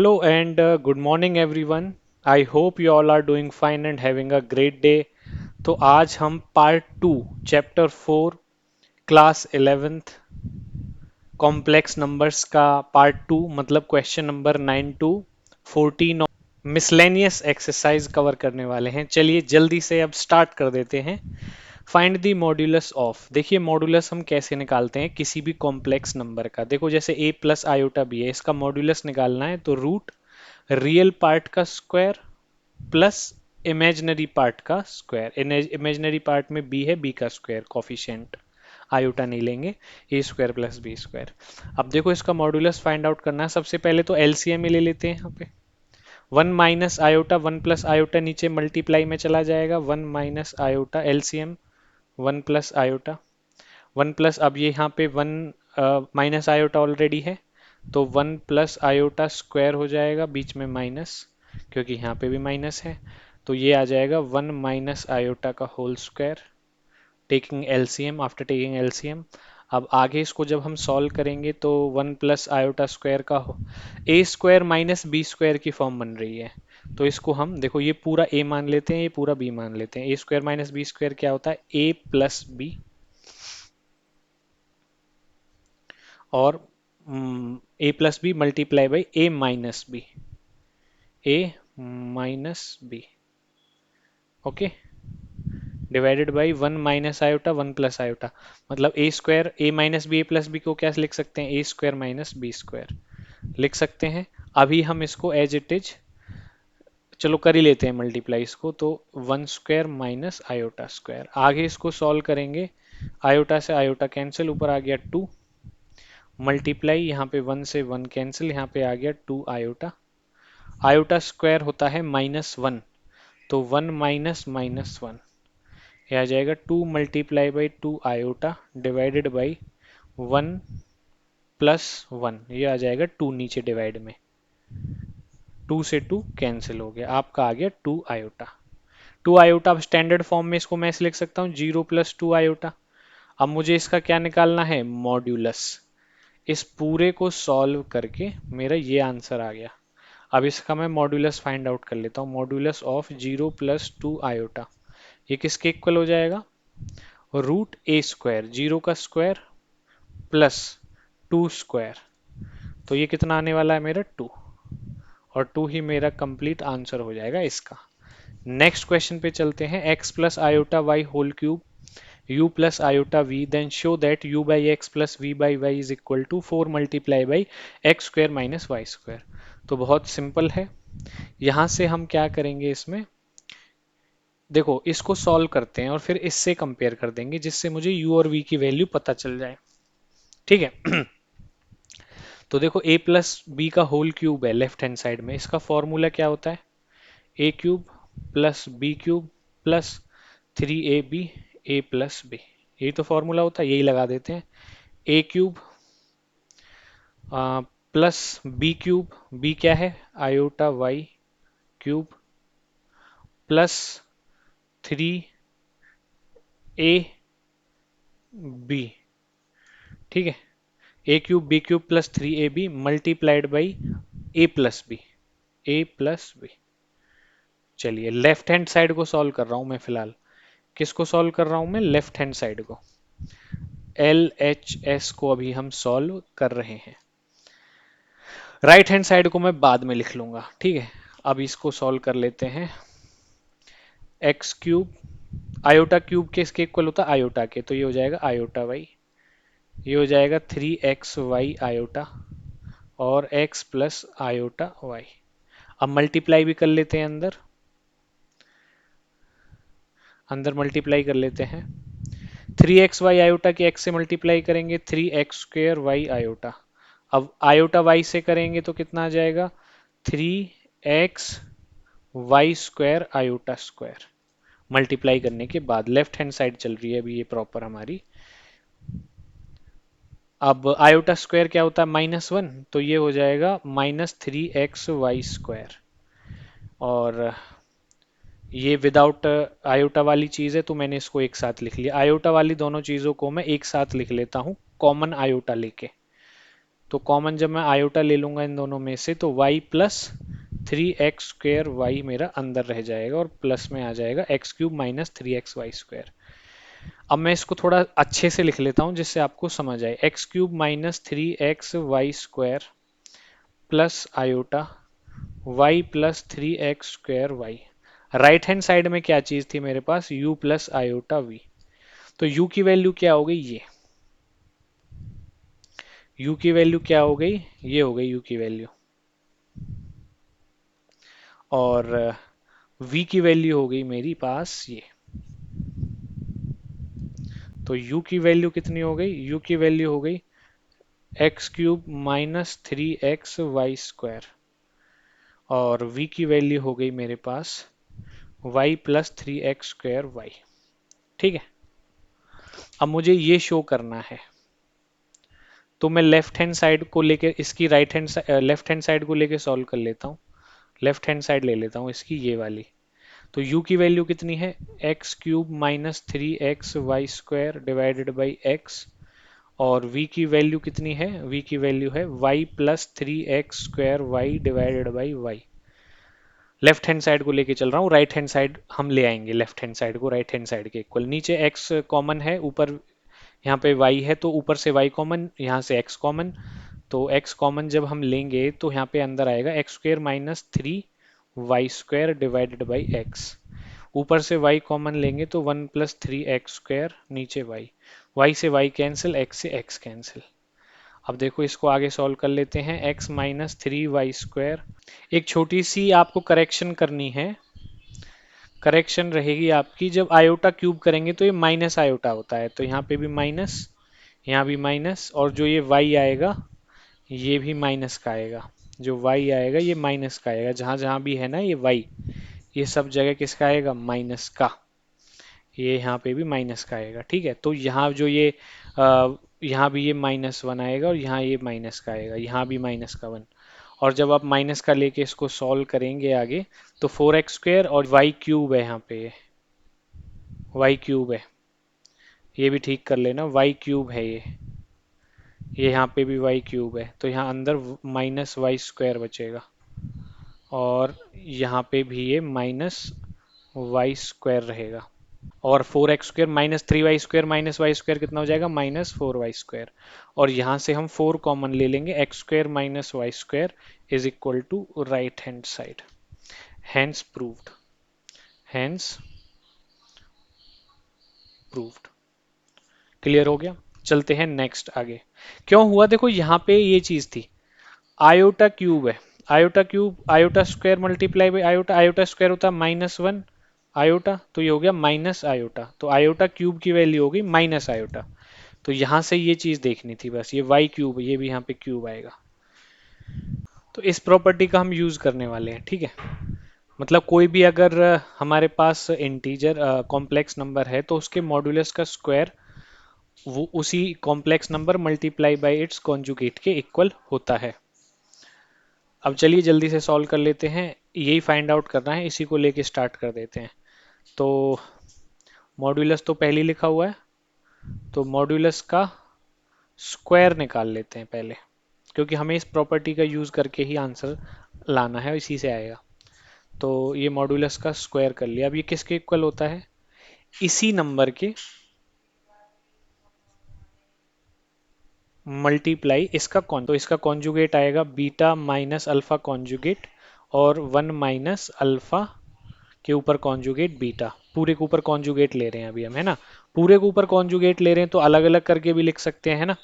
Hello and good morning everyone. I hope you all are doing fine and having a great day. तो आज हम part 2 chapter 4 class 11th complex numbers का part 2 मतलब question number 9 to 14 और miscellaneous exercise cover करने वाले हैं। चलिए जल्दी से अब स्टार्ट कर देते हैं। Find the modulus of. देखिए मॉड्यूलस हम कैसे निकालते हैं किसी भी कॉम्प्लेक्स नंबर का। देखो जैसे a प्लस आयोटा बी है, इसका मॉड्यूलस निकालना है तो रूट रियल पार्ट का स्क्वायर प्लस इमेजिनरी पार्ट का स्क्वायर। इमेजिनरी पार्ट में बी है, बी का स्क्वायर कॉफिशिएंट, आयोटा नहीं लेंगे। ए स्क्वायर प्लस बी स्क्वायर। अब देखो इसका मॉड्यूलस फाइंड आउट करना है। सबसे पहले तो एलसीएम ही ले लेते हैं यहाँ पे। One minus iota, one plus iota नीचे मल्टीप्लाई में चला जाएगा। One minus iota LCM one plus iota. One plus अब ये यहाँ पे वन माइनस आयोटा ऑलरेडी है तो वन प्लस आयोटा स्क्वायर हो जाएगा, बीच में माइनस क्योंकि यहाँ पे भी माइनस है। तो ये आ जाएगा वन माइनस आयोटा का whole square taking LCM. After taking LCM अब आगे इसको जब हम सॉल्व करेंगे तो वन प्लस आयोटा स्क्वायर का ए स्क्वायर माइनस बी स्क्वायर की फॉर्म बन रही है। तो इसको हम देखो ये पूरा ए मान लेते हैं, ये पूरा बी मान लेते हैं। A square minus B square क्या होता है? A plus B. और A plus B multiply by A minus B, A minus B, okay, divided by one minus iota one plus iota. मतलब A square A minus B A plus B को क्या लिख सकते हैं? A square minus B square लिख सकते हैं। अभी हम इसको एज इट इज चलो कर ही लेते हैं मल्टीप्लाई इसको। तो one square minus iota square, आगे इसको सॉल्व करेंगे। आयोटा से आयोटा कैंसिल, ऊपर आ गया टू मल्टीप्लाई, यहाँ पे वन से वन कैंसिल, यहाँ पे आ गया टू आयोटा। आयोटा स्क्वायर होता है माइनस वन, तो वन माइनस माइनस वन, यह आ जाएगा to multiply by two iota divided by one plus one, ये आ जाएगा टू नीचे डिवाइड में, टू से टू कैंसिल हो गया, आपका आ गया टू आयोटा। टू आयोटा अब स्टैंडर्ड फॉर्म में इसको मैं ऐसे लिख सकता हूँ जीरो प्लस टू आयोटा। अब मुझे इसका क्या निकालना है? मॉड्यूलस। इस पूरे को सॉल्व करके मेरा ये आंसर आ गया। अब इसका मैं मॉड्यूलस फाइंड आउट कर लेता हूँ। Modulus of zero plus two iota ये किसके इक्वल हो जाएगा? रूट ए स्क्वायर, जीरो का स्क्वायर प्लस टू स्क्वायर, तो ये कितना आने वाला है मेरा? टू। और टू ही मेरा कंप्लीट आंसर हो जाएगा इसका। नेक्स्ट क्वेश्चन पे चलते हैं। X plus iota y whole cube u plus iota v, then show that u by x plus v by y is equal to 4 multiply by x square minus y square। तो बहुत simple है। यहां से हम क्या करेंगे, इसमें देखो इसको सॉल्व करते हैं और फिर इससे कंपेयर कर देंगे जिससे मुझे u और v की वैल्यू पता चल जाए। ठीक है। तो देखो a प्लस बी का होल क्यूब है लेफ्ट हैंड साइड में, इसका फॉर्मूला क्या होता है? a cube plus B cube plus three A B A plus B, यही तो फॉर्मूला होता है, यही लगा देते हैं। A cube plus B cube, B क्या है? Iota Y cube plus three A B. ठीक है, A cube B cube plus three A B multiplied by A plus B, A plus B. चलिए लेफ्ट हैंड साइड को solve कर रहा हूं मैं फिलहाल। किसको सॉल्व कर रहा हूं मैं? लेफ्ट हैंड साइड को। एल एच एस को अभी हम सॉल्व कर रहे हैं। राइट हैंड साइड को मैं बाद में लिख लूंगा। ठीक है, अब इसको सॉल्व कर लेते हैं। एक्स क्यूब आयोटा क्यूब के इसके इक्वल होता है आयोटा के, तो ये हो जाएगा आयोटा वाई, ये हो जाएगा थ्री एक्स वाई आयोटा और एक्स प्लस आयोटा वाई। अब मल्टीप्लाई भी कर लेते हैं, अंदर अंदर मल्टीप्लाई कर लेते हैं। थ्री एक्स वाई आयोटा के एक्स से मल्टीप्लाई करेंगे three x square y iota. अब आयोटा वाई से करेंगे तो कितना आ जाएगा? Three x y square iota square. Multiply करने के बाद लेफ्ट हैंड साइड चल रही है अभी ये प्रॉपर हमारी। अब आयोटा स्क्वायर क्या होता है? माइनस वन, तो ये हो जाएगा minus three x y square. और ये विदाउट आयोटा वाली चीज है तो मैंने इसको एक साथ लिख लिया। आयोटा वाली दोनों चीजों को मैं एक साथ लिख लेता हूं कॉमन आयोटा लेके। तो कॉमन जब मैं आयोटा ले लूंगा इन दोनों में से तो y प्लस 3x² y मेरा अंदर रह जाएगा और प्लस में आ जाएगा x³ माइनस 3xy²। अब मैं इसको थोड़ा अच्छे से लिख लेता हूं जिससे आपको समझ आए। x³ minus 3xy² plus iota y plus 3x² y। Right hand side में क्या चीज थी मेरे पास, u प्लस आयोटा v। तो u की वैल्यू क्या हो गई, ये u की वैल्यू क्या हो गई, ये हो गई u की वैल्यू। और v की वैल्यू हो गई मेरी पास ये। तो u की वैल्यू कितनी हो गई, u की वैल्यू हो गई x³ माइनस 3xy²। और v की वैल्यू हो गई मेरे पास y प्लस 3x² y। ठीक है। अब मुझे ये शो करना है, तो मैं लेफ्ट हैंड साइड को लेके इसकी लेफ्ट हैंड साइड को लेके सॉल्व कर लेता हूँ। लेफ्ट हैंड साइड ले लेता हूँ इसकी, ये वाली। तो u की वैल्यू कितनी है, x³ minus 3xy² divided by x। और v की वैल्यू कितनी है, v की वैल्यू है y plus 3x² y divided by y। Left hand side को लेके चल रहा हूँ, राइट हैंड साइड हम ले आएंगे, लेफ्ट हैंड साइड को राइट हैंड साइड के इक्वल। नीचे x कॉमन है, ऊपर यहाँ पे y है तो ऊपर से y कॉमन, यहाँ से x कॉमन। तो x कॉमन जब हम लेंगे तो यहाँ पे अंदर आएगा x² minus 3y² divided by x। ऊपर से y कॉमन लेंगे तो 1 प्लस 3x², नीचे y से y कैंसिल, x से x कैंसिल। अब देखो इसको आगे सॉल्व कर लेते हैं, x माइनस 3y²। एक छोटी सी आपको करेक्शन करनी है। करेक्शन रहेगी आपकी, जब आयोटा क्यूब करेंगे तो ये माइनस आयोटा होता है, तो यहाँ पे भी माइनस, यहाँ भी माइनस, और जो ये y आएगा ये भी माइनस का आएगा। जो y आएगा ये माइनस का आएगा, जहां जहां भी है ना ये y, ये सब जगह किसका आएगा, माइनस का। ये यहाँ पे भी माइनस का आएगा। ठीक है, तो यहाँ जो ये यहाँ भी ये -1 आएगा और यहाँ ये माइनस का आएगा, यहाँ भी -1। और जब आप माइनस का लेके इसको सॉल्व करेंगे आगे तो 4x² और y³ है यहाँ पे, y³ है, ये भी ठीक कर लेना, y³ है ये यहाँ पे भी y³ है, तो यहाँ अंदर -y² बचेगा। और यहाँ पे भी ये -y² रहेगा। और 4x² minus 3y² minus y² कितना हो जाएगा, -4y²। और यहाँ से हम 4 कॉमन ले लेंगे, x² minus y² is equal to right hand side. Hence proved, hence proved. Clear हो गया। चलते हैं नेक्स्ट आगे। क्यों हुआ, देखो यहाँ पे ये चीज थी, आयोटा क्यूब है, iota cube, iota square multiply by iota, iota square होता है -1 आयोटा, तो ये हो गया माइनस आयोटा, तो आयोटा क्यूब की वैल्यू हो गई माइनस आयोटा। तो यहां से ये चीज देखनी थी बस, ये y³ ये भी यहाँ पे क्यूब आएगा। तो इस प्रॉपर्टी का हम यूज करने वाले हैं। ठीक है, मतलब कोई भी अगर हमारे पास इंटीजर कॉम्प्लेक्स नंबर है तो उसके मॉड्यूलस का स्क्वायर वो उसी complex number multiply by it's conjugate के इक्वल होता है। अब चलिए जल्दी से सॉल्व कर लेते हैं, यही फाइंड आउट करना है, इसी को लेके स्टार्ट कर देते हैं। तो मॉड्यूलस तो पहले ही लिखा हुआ है, तो मॉड्यूलस का स्क्वायर निकाल लेते हैं पहले, क्योंकि हमें इस प्रॉपर्टी का यूज करके ही आंसर लाना है, इसी से आएगा। तो ये मॉड्यूलस का स्क्वायर कर लिया। अब ये किसके इक्वल होता है, इसी नंबर के मल्टीप्लाई इसका तो इसका कॉन्जुगेट आएगा बीटा माइनस अल्फा कॉन्जुगेट, और 1 माइनस अल्फा के ऊपर कॉन्जुगेट बीटा। पूरे के ऊपर कॉन्जुगेट ले रहे हैं अभी हम, है ना, पूरे के ऊपर कॉन्जुगेट ले रहे हैं तो अलग अलग करके भी लिख सकते हैं, है ना।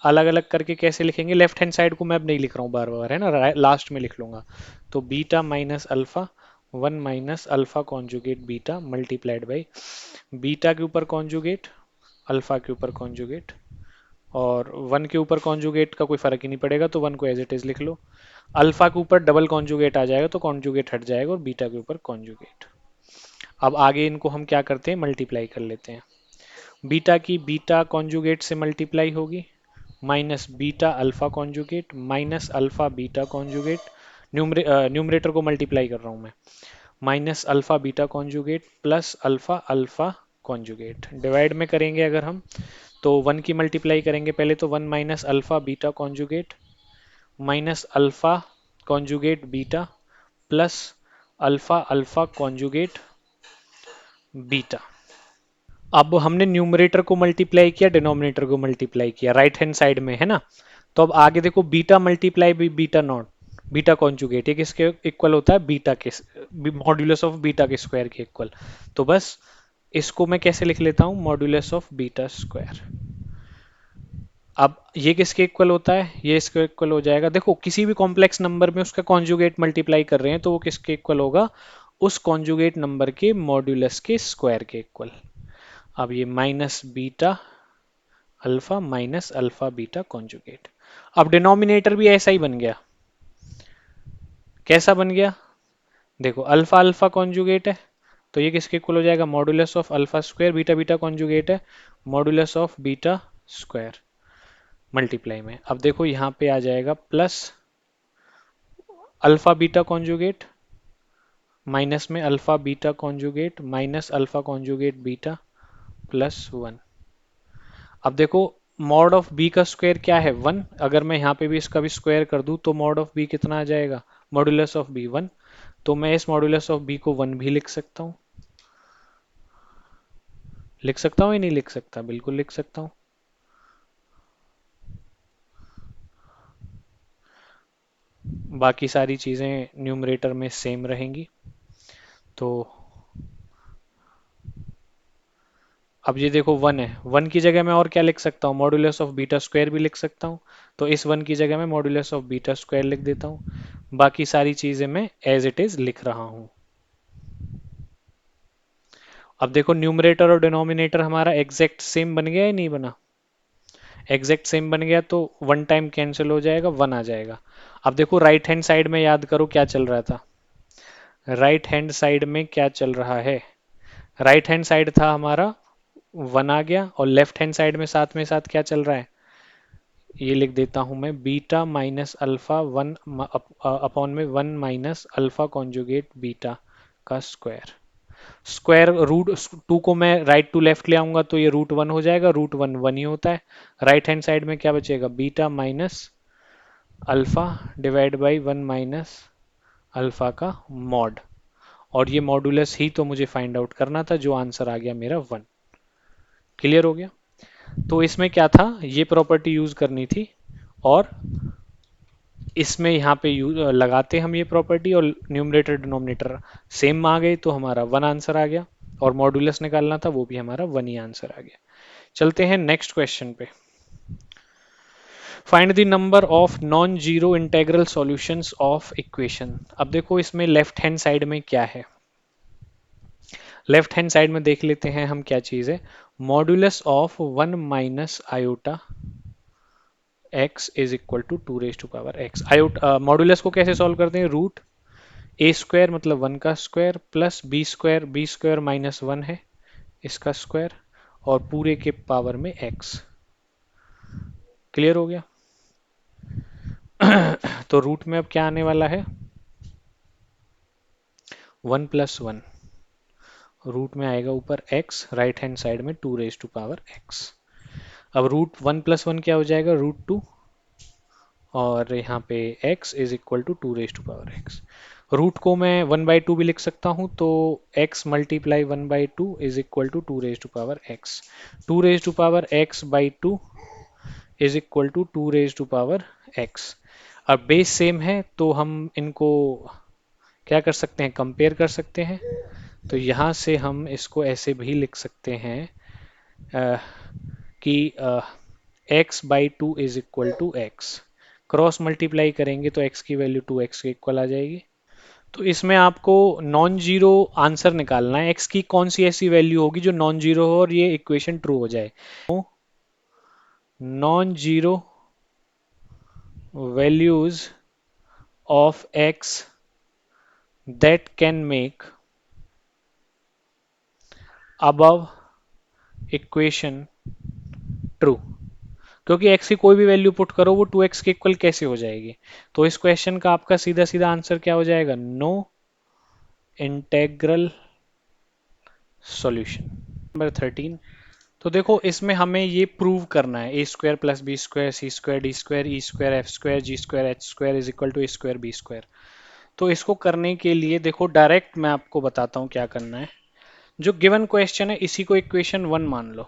अलग अलग करके कैसे लिखेंगे, लेफ्ट हैंड साइड को मैं अब नहीं लिख रहा हूँ बार बार, है ना, लास्ट में लिख लूंगा। तो beta minus alpha 1 minus alpha conjugate beta multiplied by beta के ऊपर कॉन्जुगेट, अल्फा के ऊपर कॉन्जुगेट, और 1 के ऊपर कॉन्जुगेट का कोई फर्क ही नहीं पड़ेगा तो 1 को एज इट इज लिख लो। अल्फा के ऊपर डबल कॉन्जुगेट आ जाएगा तो कॉन्जुगेट हट जाएगा, और बीटा के ऊपर कॉन्जुगेट। अब आगे इनको हम क्या करते हैं, मल्टीप्लाई कर लेते हैं। बीटा की बीटा कॉन्जुगेट से मल्टीप्लाई होगी, minus beta alpha conjugate minus alpha beta conjugate, numerator को मल्टीप्लाई कर रहा हूं मैं, minus alpha beta conjugate plus alpha alpha conjugate. Divide में करेंगे अगर हम तो 1 की मल्टीप्लाई करेंगे पहले, तो 1 minus alpha beta conjugate minus alpha conjugate beta plus alpha alpha conjugate beta. अब हमने न्यूमरेटर को मल्टीप्लाई किया, डिनोमिनेटर को मल्टीप्लाई किया राइट हैंड साइड में, है ना। तो अब आगे देखो beta multiply by beta not, beta conjugate, ये किसके इक्वल होता है, बीटा के मॉड्यूलस ऑफ बीटा के स्क्वायर के इक्वल। तो बस इसको मैं कैसे लिख लेता हूं, मॉड्यूलस ऑफ बीटा स्क्वायर। अब ये किसके इक्वल होता है, ये इसके इक्वल हो जाएगा, देखो किसी भी कॉम्प्लेक्स नंबर में उसका कॉन्जुगेट मल्टीप्लाई कर रहे हैं तो वो किसके इक्वल होगा, उस कॉन्जुगेट नंबर के मॉड्यूलस के स्क्वायर के इक्वल। अब ये minus beta alpha minus alpha beta conjugate. अब डिनोमिनेटर भी ऐसा ही बन गया, कैसा बन गया, देखो अल्फा अल्फा कॉन्जुगेट है तो ये किसके इक्वल हो जाएगा, modulus of alpha square, beta beta conjugate है, modulus of beta square multiply में। अब देखो यहाँ पे आ जाएगा plus alpha beta conjugate minus में alpha beta conjugate minus alpha conjugate beta plus 1। अब देखो मॉड ऑफ बी का स्क्वायर क्या है, 1, अगर मैं यहाँ पे भी इसका भी स्क्वायर कर दूं तो मॉड ऑफ बी कितना आ जाएगा, मॉडुलस ऑफ बी 1। तो मैं इस मॉडुलस ऑफ बी को 1 भी लिख सकता हूँ, लिख सकता हूँ या नहीं लिख सकता, बिल्कुल लिख सकता हूँ। बाकी सारी चीजें न्यूमरेटर में सेम रहेंगी। तो अब ये देखो 1 है, 1 की जगह मैं और क्या लिख सकता हूँ, मॉडुलस ऑफ बीटा स्क्वायर भी लिख सकता हूँ। तो इस 1 की जगह मैं मॉडुलस ऑफ बीटा स्क्वायर लिख देता हूँ। बाकी सारी चीजें मैं एज इट इज लिख रहा हूँ। अब देखो न्यूमरेटर और डिनोमिनेटर हमारा एग्जैक्ट सेम बन गया या नहीं बना, एग्जैक्ट सेम बन गया तो 1 टाइम कैंसिल हो जाएगा, 1 आ जाएगा। अब देखो राइट हैंड साइड में याद करो क्या चल रहा था, राइट हैंड साइड में क्या चल रहा है, राइट हैंड साइड था हमारा 1 आ गया, और लेफ्ट हैंड साइड में साथ क्या चल रहा है, ये लिख देता हूं मैं, बीटा माइनस अल्फा 1 अपॉन में 1 माइनस अल्फा कॉन्जुगेट बीटा का स्क्वायर। स्क्वायर रूट 2 को मैं राइट टू लेफ्ट ले आऊंगा तो ये रूट 1 हो जाएगा, रूट 1 1 ही होता है। राइट हैंड साइड में क्या बचेगा, beta minus alpha divide by 1 minus alpha का मॉड, और ये मॉडुलस ही तो मुझे फाइंड आउट करना था, जो आंसर आ गया मेरा 1। क्लियर हो गया। तो इसमें क्या था, ये प्रॉपर्टी यूज करनी थी, और इसमें यहाँ पे लगाते हम ये प्रॉपर्टी, और न्यूमरेटर डिनोमिनेटर सेम आ गए तो हमारा 1 आंसर आ गया, और मॉडुलस निकालना था वो भी हमारा 1 ही आंसर आ गया। चलते हैं नेक्स्ट क्वेश्चन पे। Find the number of non zero integral solutions of equation. अब देखो इसमें लेफ्ट हैंड साइड में क्या है, लेफ्ट हैंड साइड में देख लेते हैं हम क्या चीज है, modulus of 1 minus iota x is equal to 2 raise to power x। Iota modulus को कैसे सॉल्व करते हैं, रूट ए स्क्वायर मतलब 1 का square plus B square minus 1 है इसका स्क्वायर, और पूरे के पावर में x। क्लियर हो गया। तो रूट में अब क्या आने वाला है, 1 प्लस 1, रूट में आएगा ऊपर x, राइट हैंड साइड में 2 रेज टू पावर x। अब रूट 1 प्लस 1 क्या हो जाएगा, रूट 2, और यहाँ पे x is equal to 2 raise to power x। Root को मैं 1/2 भी लिख सकता हूँ, तो x multiply 1/2 is equal to 2 raise to power x। 2 raise to power x by 2 is equal to 2 raise to power x। अब बेस सेम है तो हम इनको क्या कर सकते हैं, कंपेयर कर सकते हैं। तो यहाँ से हम इसको ऐसे भी लिख सकते हैं कि x by 2 is equal to x, cross multiply करेंगे तो x की वैल्यू 2x के इक्वल आ जाएगी। तो इसमें आपको नॉन जीरो आंसर निकालना है, x की कौन सी ऐसी वैल्यू होगी जो नॉन जीरो हो और ये इक्वेशन ट्रू हो जाए। Non zero values of x that can make above equation true, क्योंकि x की कोई भी वैल्यू पुट करो वो 2x के इक्वल कैसे हो जाएगी। तो इस क्वेश्चन का आपका सीधा सीधा आंसर क्या हो जाएगा, नो इंटेग्रल सॉल्यूशन। नंबर 13, तो देखो इसमें हमें ये प्रूव करना है A square plus B square C square D square E square F square G square H square is equal to A square B square. तो इसको करने के लिए देखो डायरेक्ट मैं आपको बताता हूँ क्या करना है। जो गिवन क्वेश्चन है इसी को इक्वेशन वन मान लो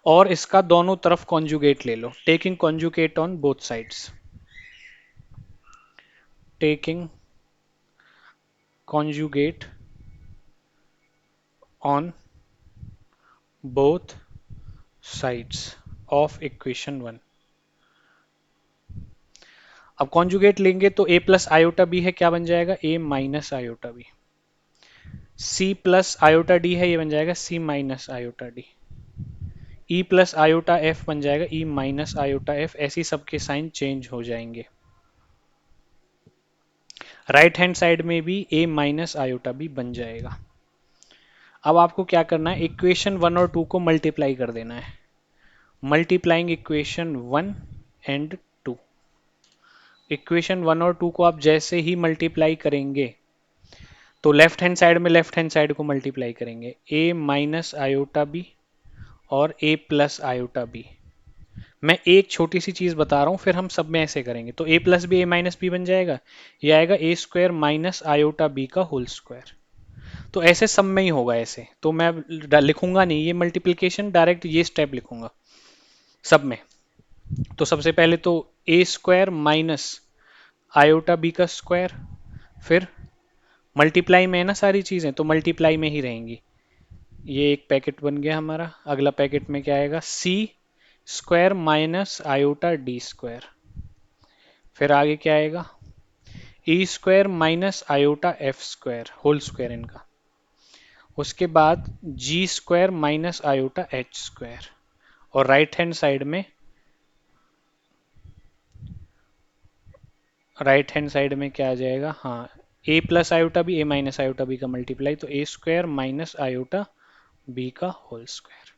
और इसका दोनों तरफ कॉन्जुगेट ले लो, taking conjugate on both sides, taking conjugate on both sides of equation one. अब कॉन्जुगेट लेंगे तो a प्लस आयोटा बी है, क्या बन जाएगा a minus iota b. c plus iota d है, ये बन जाएगा c minus iota d. e plus iota f बन जाएगा e माइनस आयोटा f। ऐसी सबके साइन चेंज हो जाएंगे। राइट हैंड साइड में भी a माइनस आयोटा बी बन जाएगा। अब आपको क्या करना है, इक्वेशन वन और टू को मल्टीप्लाई कर देना है। Multiplying equation one and two. Equation one और टू को आप जैसे ही मल्टीप्लाई करेंगे तो लेफ्ट हैंड साइड में लेफ्ट हैंड साइड को मल्टीप्लाई करेंगे, a माइनस आयोटा बी और a प्लस आयोटा बी। मैं एक छोटी सी चीज बता रहा हूं, फिर हम सब में ऐसे करेंगे तो a plus b a minus b बन जाएगा, ये आएगा a square minus iota B का होल स्क्वायर। तो ऐसे सब में ही होगा ऐसे, तो मैं लिखूंगा नहीं ये मल्टीप्लीकेशन, डायरेक्ट ये स्टेप लिखूंगा सब में। तो सबसे पहले तो a square minus iota B का स्क्वायर, फिर मल्टीप्लाई में है ना सारी चीजें, तो मल्टीप्लाई में ही रहेंगी। ये एक पैकेट बन गया हमारा। अगला पैकेट में क्या आएगा, C square minus iota D square. फिर आगे क्या आएगा, E square minus iota F square whole square इनका। उसके बाद G square minus iota H square. और राइट हैंड साइड में, राइट हैंड साइड में क्या आ जाएगा, हाँ A plus iota B A minus iota B का मल्टीप्लाई, तो A square minus iota B का होल स्क्वायर।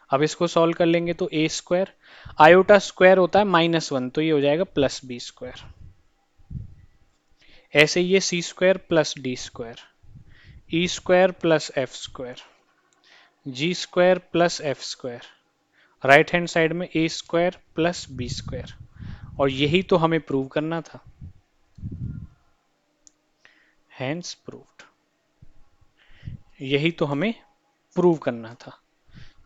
अब इसको सॉल्व कर लेंगे तो ए स्क्वायर, आयोटा स्क्वायर होता है माइनस वन, तो ये हो जाएगा प्लस बी स्क्वायर। ऐसे ये C square plus D square, E square plus F square, G square plus F square. Right hand side में A square plus B square. और यही तो हमें प्रूव करना था, हैंस प्रूव्ड। यही तो हमें प्रूव करना था।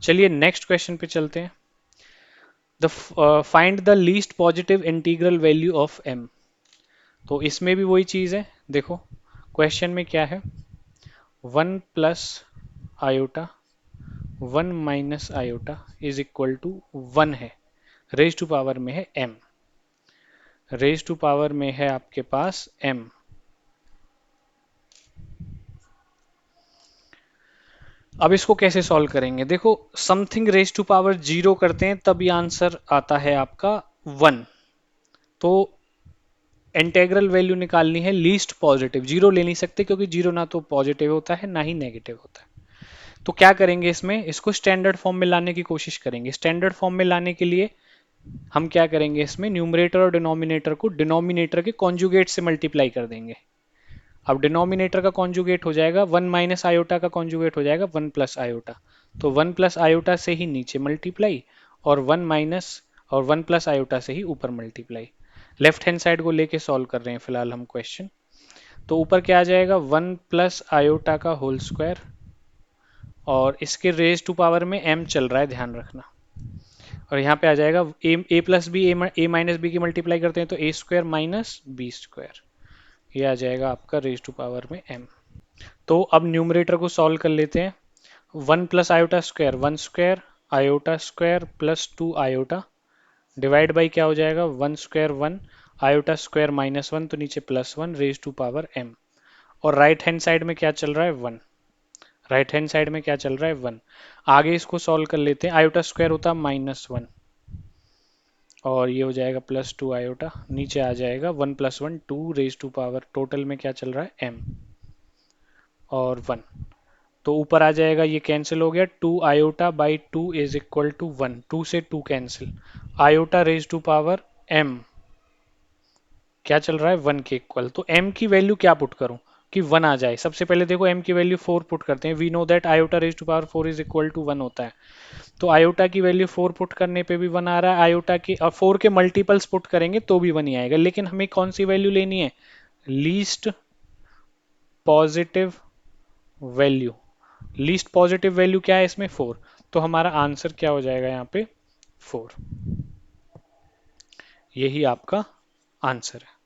चलिए नेक्स्ट क्वेश्चन पे चलते हैं। The find the least positive integral value of m। तो इसमें भी वही चीज है, देखो क्वेश्चन में क्या है, one plus iota one minus iota is equal to one है, रेज टू पावर में है m, रेज टू पावर में है आपके पास m। अब इसको कैसे सॉल्व करेंगे, देखो something raise to power zero करते हैं तब ये आंसर आता है आपका वन। तो इंटेग्रल वैल्यू निकालनी है लीस्ट पॉजिटिव, जीरो ले नहीं सकते क्योंकि जीरो ना तो पॉजिटिव होता है ना ही नेगेटिव होता है। तो क्या करेंगे, इसमें इसको स्टैंडर्ड फॉर्म में लाने की कोशिश करेंगे। स्टैंडर्ड फॉर्म में लाने के लिए हम क्या करेंगे, इसमें न्यूमरेटर और डिनोमिनेटर को डिनोमिनेटर के कॉन्जुगेट से मल्टीप्लाई कर देंगे। अब डिनोमिनेटर का कॉन्जुगेट हो जाएगा वन माइनस आयोटा का कॉन्जुगेट हो जाएगा वन प्लस आयोटा, तो वन प्लस आयोटा से ही नीचे मल्टीप्लाई और वन माइनस और वन प्लस आयोटा से ही ऊपर मल्टीप्लाई। लेफ्ट हैंड साइड को लेके सॉल्व कर रहे हैं फिलहाल हम क्वेश्चन। तो ऊपर क्या आ जाएगा, वन प्लस आयोटा का होल स्क्वायर, और इसके रेज टू पावर में m चल रहा है ध्यान रखना। और यहाँ पे आ जाएगा ए plus B A minus B की मल्टीप्लाई करते हैं तो A square minus B square, ये आ जाएगा आपका रेज टू पावर में m। तो अब न्यूमरेटर को सॉल्व कर लेते हैं। One plus iota square one square iota square plus two iota, divide by क्या हो जाएगा, one square one iota square minus one, तो नीचे plus one raise to power m। और राइट हैंड साइड में क्या चल रहा है, वन। राइट हैंड साइड में क्या चल रहा है, वन। आगे इसको सॉल्व कर लेते हैं, आयोटा स्क्वायर होता है माइनस वन और ये हो जाएगा प्लस टू आयोटा, नीचे आ जाएगा one plus one two raise to power, total में क्या चल रहा है m और वन। तो ऊपर आ जाएगा, ये कैंसिल हो गया, two iota by two is equal to one, two से two cancel, iota raise to power m क्या चल रहा है, वन के इक्वल। तो m की वैल्यू क्या पुट करूं, कि 1 आ जाए। सबसे पहले देखो m की वैल्यू 4 पुट करते हैं, we know that iota raise to power 4 is equal to 1 होता है। तो आयोटा की वैल्यू 4 पुट करने पे भी 1 आ रहा है, आयोटा की 4 के मल्टीपल्स पुट करेंगे तो भी 1 ही आएगा, लेकिन हमें कौन सी वैल्यू लेनी है, least positive value. Least positive value क्या है इसमें, 4। तो हमारा आंसर क्या हो जाएगा यहाँ पे, 4। यही आपका आंसर है।